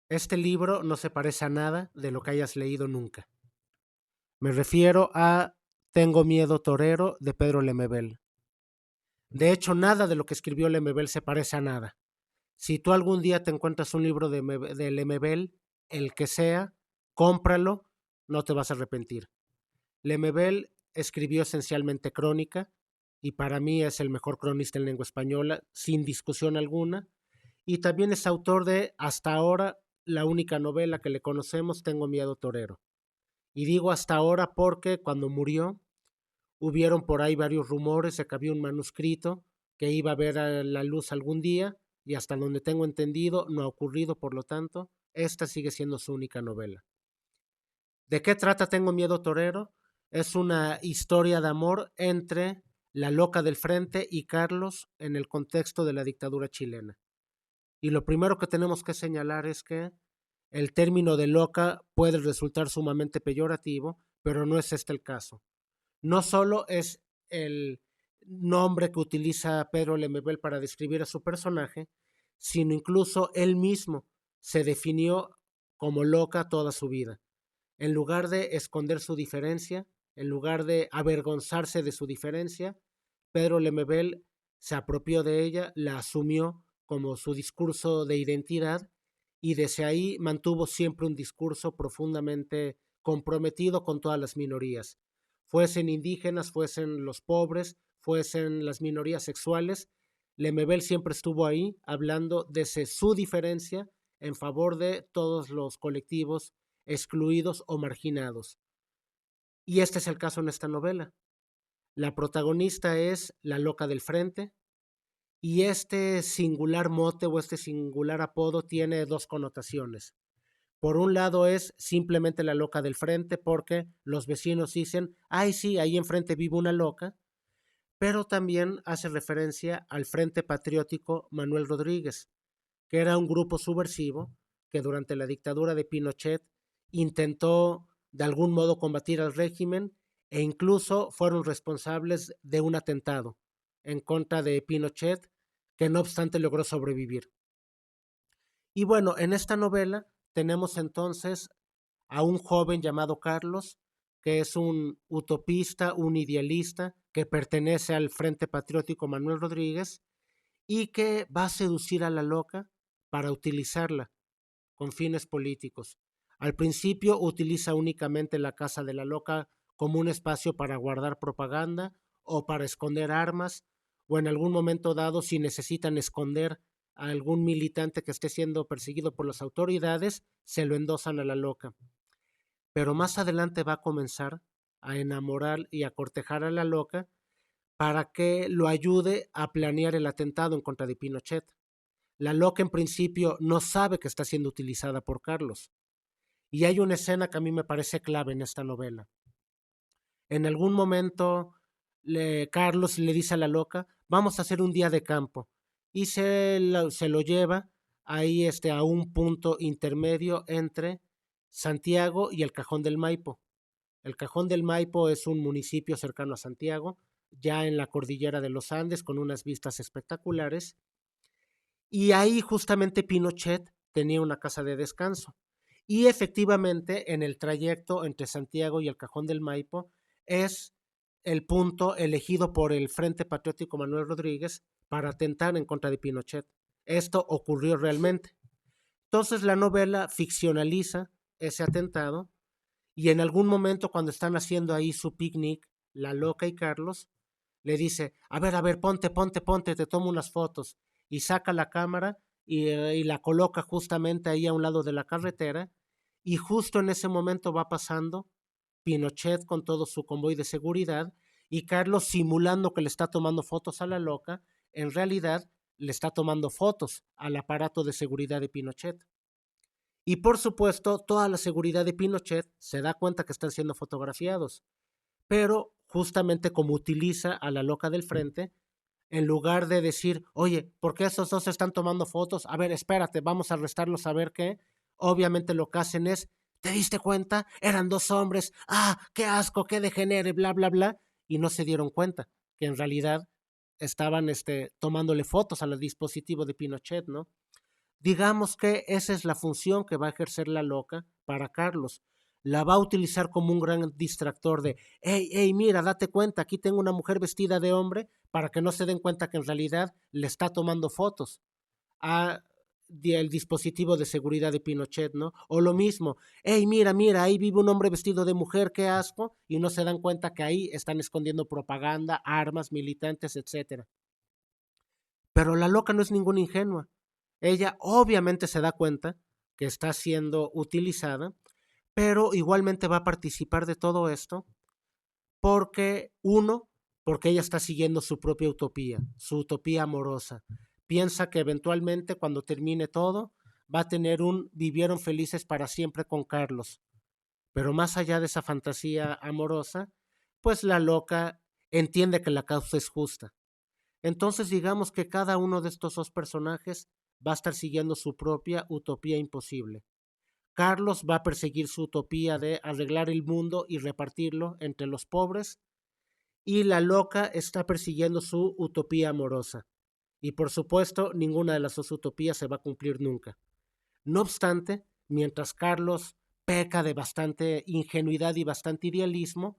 Este libro no se parece a nada de lo que hayas leído nunca. Me refiero a Tengo miedo torero de Pedro Lemebel. De hecho, nada de lo que escribió Lemebel se parece a nada. Si tú algún día te encuentras un libro de Lemebel, el que sea, cómpralo, no te vas a arrepentir. Lemebel escribió esencialmente crónica y para mí es el mejor cronista en lengua española, sin discusión alguna. Y también es autor de, hasta ahora, la única novela que le conocemos, Tengo miedo torero. Y digo hasta ahora porque cuando murió hubieron por ahí varios rumores de que había un manuscrito que iba a ver a la luz algún día y hasta donde tengo entendido no ha ocurrido, por lo tanto, esta sigue siendo su única novela. ¿De qué trata Tengo miedo torero? Es una historia de amor entre la loca del frente y Carlos en el contexto de la dictadura chilena. Y lo primero que tenemos que señalar es que el término de loca puede resultar sumamente peyorativo, pero no es este el caso. No solo es el nombre que utiliza Pedro Lemebel para describir a su personaje, sino incluso él mismo se definió como loca toda su vida. En lugar de esconder su diferencia, en lugar de avergonzarse de su diferencia, Pedro Lemebel se apropió de ella, la asumió como su discurso de identidad y desde ahí mantuvo siempre un discurso profundamente comprometido con todas las minorías, fuesen indígenas, fuesen los pobres, fuesen las minorías sexuales. Lemebel siempre estuvo ahí hablando desde su diferencia en favor de todos los colectivos excluidos o marginados. Y este es el caso en esta novela. La protagonista es la loca del frente y este singular mote o este singular apodo tiene dos connotaciones. Por un lado es simplemente la loca del frente porque los vecinos dicen, ay sí, ahí enfrente vive una loca, pero también hace referencia al Frente Patriótico Manuel Rodríguez, que era un grupo subversivo que durante la dictadura de Pinochet intentó de algún modo combatir al régimen e incluso fueron responsables de un atentado en contra de Pinochet que no obstante logró sobrevivir. Y bueno, en esta novela tenemos entonces a un joven llamado Carlos, que es un utopista, un idealista, que pertenece al Frente Patriótico Manuel Rodríguez y que va a seducir a la loca para utilizarla con fines políticos. Al principio utiliza únicamente la casa de la loca como un espacio para guardar propaganda o para esconder armas, o en algún momento dado si necesitan esconder a algún militante que esté siendo perseguido por las autoridades, se lo endosan a la loca. Pero más adelante va a comenzar a enamorar y a cortejar a la loca para que lo ayude a planear el atentado en contra de Pinochet. La loca en principio no sabe que está siendo utilizada por Carlos. Y hay una escena que a mí me parece clave en esta novela. En algún momento Carlos le dice a la loca, vamos a hacer un día de campo. Y se lo lleva ahí a un punto intermedio entre Santiago y el Cajón del Maipo. El Cajón del Maipo es un municipio cercano a Santiago, ya en la cordillera de los Andes, con unas vistas espectaculares. Y ahí justamente Pinochet tenía una casa de descanso. Y efectivamente, en el trayecto entre Santiago y el Cajón del Maipo, es el punto elegido por el Frente Patriótico Manuel Rodríguez para atentar en contra de Pinochet. Esto ocurrió realmente. Entonces la novela ficcionaliza ese atentado y en algún momento cuando están haciendo ahí su picnic, la loca y Carlos, le dice, a ver, ponte, te tomo unas fotos. Y saca la cámara y la coloca justamente ahí a un lado de la carretera. Y justo en ese momento va pasando Pinochet con todo su convoy de seguridad y Carlos simulando que le está tomando fotos a la loca, en realidad le está tomando fotos al aparato de seguridad de Pinochet. Y por supuesto, toda la seguridad de Pinochet se da cuenta que están siendo fotografiados. Pero justamente como utiliza a la loca del frente, en lugar de decir, oye, ¿por qué esos dos están tomando fotos? A ver, espérate, vamos a arrestarlos a ver qué. Obviamente lo que hacen es, ¿te diste cuenta? Eran dos hombres. Ah, qué asco, qué degenere, bla, bla, bla. Y no se dieron cuenta que en realidad estaban tomándole fotos al dispositivo de Pinochet, ¿no? Digamos que esa es la función que va a ejercer la loca para Carlos. La va a utilizar como un gran distractor de, hey, hey, mira, date cuenta, aquí tengo una mujer vestida de hombre, para que no se den cuenta que en realidad le está tomando fotos a el dispositivo de seguridad de Pinochet, ¿no? O lo mismo, hey, mira, mira, ahí vive un hombre vestido de mujer, qué asco, y no se dan cuenta que ahí están escondiendo propaganda, armas, militantes, etcétera. Pero la loca no es ninguna ingenua. Ella obviamente se da cuenta que está siendo utilizada, pero igualmente va a participar de todo esto porque, uno, porque ella está siguiendo su propia utopía, su utopía amorosa. Piensa que eventualmente cuando termine todo va a tener un vivieron felices para siempre con Carlos. Pero más allá de esa fantasía amorosa, pues la loca entiende que la causa es justa. Entonces digamos que cada uno de estos dos personajes va a estar siguiendo su propia utopía imposible. Carlos va a perseguir su utopía de arreglar el mundo y repartirlo entre los pobres, y la loca está persiguiendo su utopía amorosa. Y por supuesto, ninguna de las dos utopías se va a cumplir nunca. No obstante, mientras Carlos peca de bastante ingenuidad y bastante idealismo,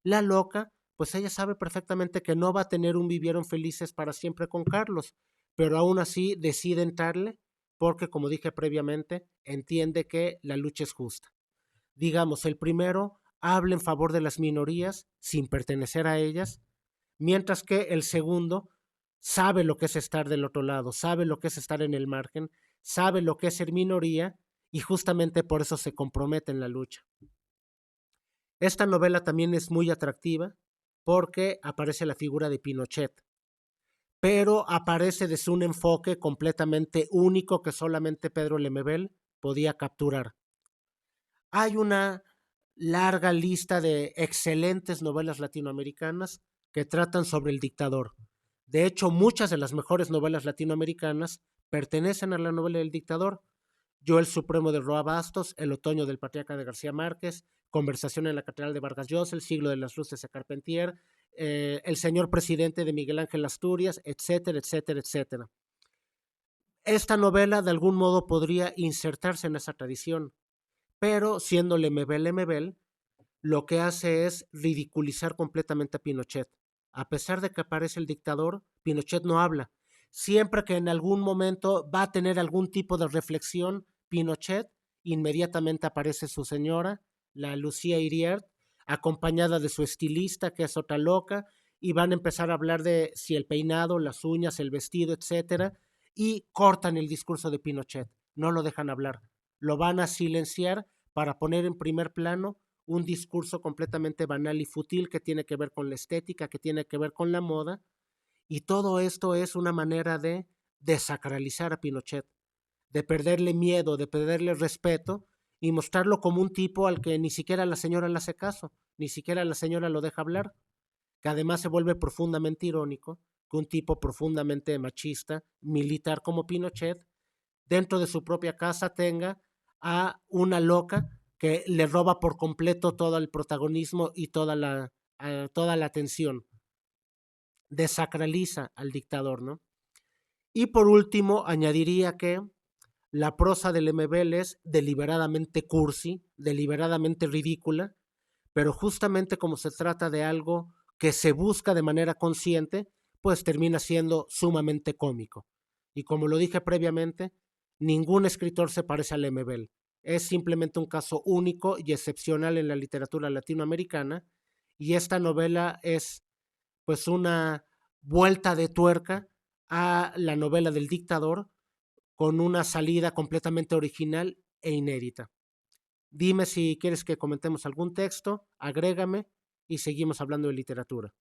la loca, pues ella sabe perfectamente que no va a tener un vivieron felices para siempre con Carlos, pero aún así decide entrarle porque, como dije previamente, entiende que la lucha es justa. Digamos, el primero habla en favor de las minorías sin pertenecer a ellas, mientras que el segundo sabe lo que es estar del otro lado, sabe lo que es estar en el margen, sabe lo que es ser minoría y justamente por eso se compromete en la lucha. Esta novela también es muy atractiva porque aparece la figura de Pinochet, pero aparece desde un enfoque completamente único que solamente Pedro Lemebel podía capturar. Hay una larga lista de excelentes novelas latinoamericanas que tratan sobre el dictador. De hecho, muchas de las mejores novelas latinoamericanas pertenecen a la novela del dictador. Yo el Supremo de Roa Bastos, El Otoño del Patriarca de García Márquez, Conversación en la Catedral de Vargas Llosa, El Siglo de las Luces de Carpentier, El Señor Presidente de Miguel Ángel Asturias, etcétera, etcétera, etcétera. Esta novela de algún modo podría insertarse en esa tradición, pero siendo Lemebel, lo que hace es ridiculizar completamente a Pinochet. A pesar de que aparece el dictador, Pinochet no habla. Siempre que en algún momento va a tener algún tipo de reflexión, Pinochet, inmediatamente aparece su señora, la Lucía Iriart, acompañada de su estilista, que es otra loca, y van a empezar a hablar de si el peinado, las uñas, el vestido, etcétera, y cortan el discurso de Pinochet, no lo dejan hablar, lo van a silenciar para poner en primer plano un discurso completamente banal y fútil que tiene que ver con la estética, que tiene que ver con la moda, y todo esto es una manera de desacralizar a Pinochet, de perderle miedo, de perderle respeto y mostrarlo como un tipo al que ni siquiera la señora le hace caso, ni siquiera la señora lo deja hablar, que además se vuelve profundamente irónico que un tipo profundamente machista, militar como Pinochet, dentro de su propia casa tenga a una loca que le roba por completo todo el protagonismo y toda la atención. Desacraliza al dictador, ¿no? Y por último, añadiría que la prosa del Lemebel es deliberadamente cursi, deliberadamente ridícula, pero justamente como se trata de algo que se busca de manera consciente, pues termina siendo sumamente cómico. Y como lo dije previamente, ningún escritor se parece a Lemebel. Es simplemente un caso único y excepcional en la literatura latinoamericana, y esta novela es pues una vuelta de tuerca a la novela del dictador con una salida completamente original e inédita. Dime si quieres que comentemos algún texto, agrégame y seguimos hablando de literatura.